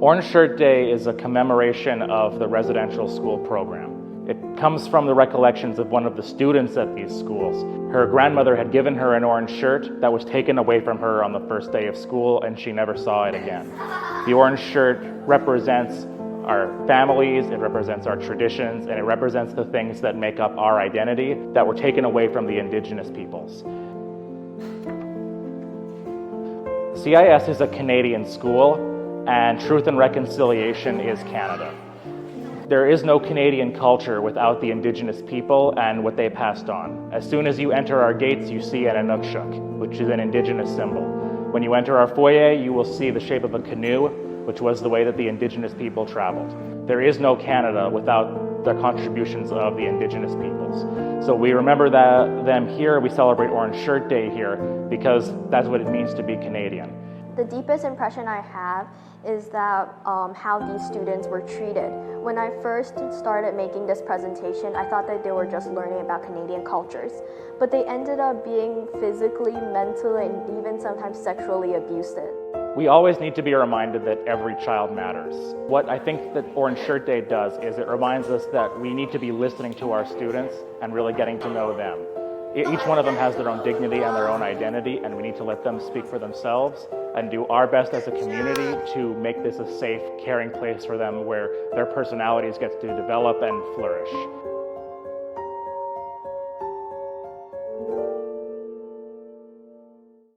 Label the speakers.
Speaker 1: Orange Shirt Day is a commemoration of the residential school program. It comes from the recollections of one of the students at these schools. Her grandmother had given her an orange shirt that was taken away from her on the first day of school, and she never saw it again. The orange shirt represents our families, it represents our traditions, and it represents the things that make up our identity that were taken away from the Indigenous peoples. CIS is a Canadian school, and Truth and Reconciliation is Canada. There is no Canadian culture without the Indigenous people and what they passed on. As soon as you enter our gates, you see an Inukshuk, which is an Indigenous symbol. When you enter our foyer, you will see the shape of a canoe, which was the way that the Indigenous people traveled. There is no Canada without the contributions of the Indigenous peoples. So we remember them here, we celebrate Orange Shirt Day here, because that's what it means to be Canadian.
Speaker 2: The deepest impression I have is that how these students were treated. When I first started making this presentation, I thought that they were just learning about Canadian cultures, but they ended up being physically, mentally, and even sometimes sexually abusive.
Speaker 1: We always need to be reminded that every child matters. What I think that Orange Shirt Day does is it reminds us that we need to be listening to our students and really getting to know them. Each one of them has their own dignity and their own identity, and we need to let them speak for themselves and do our best as a community to make this a safe, caring place for them where their personalities get to develop and flourish.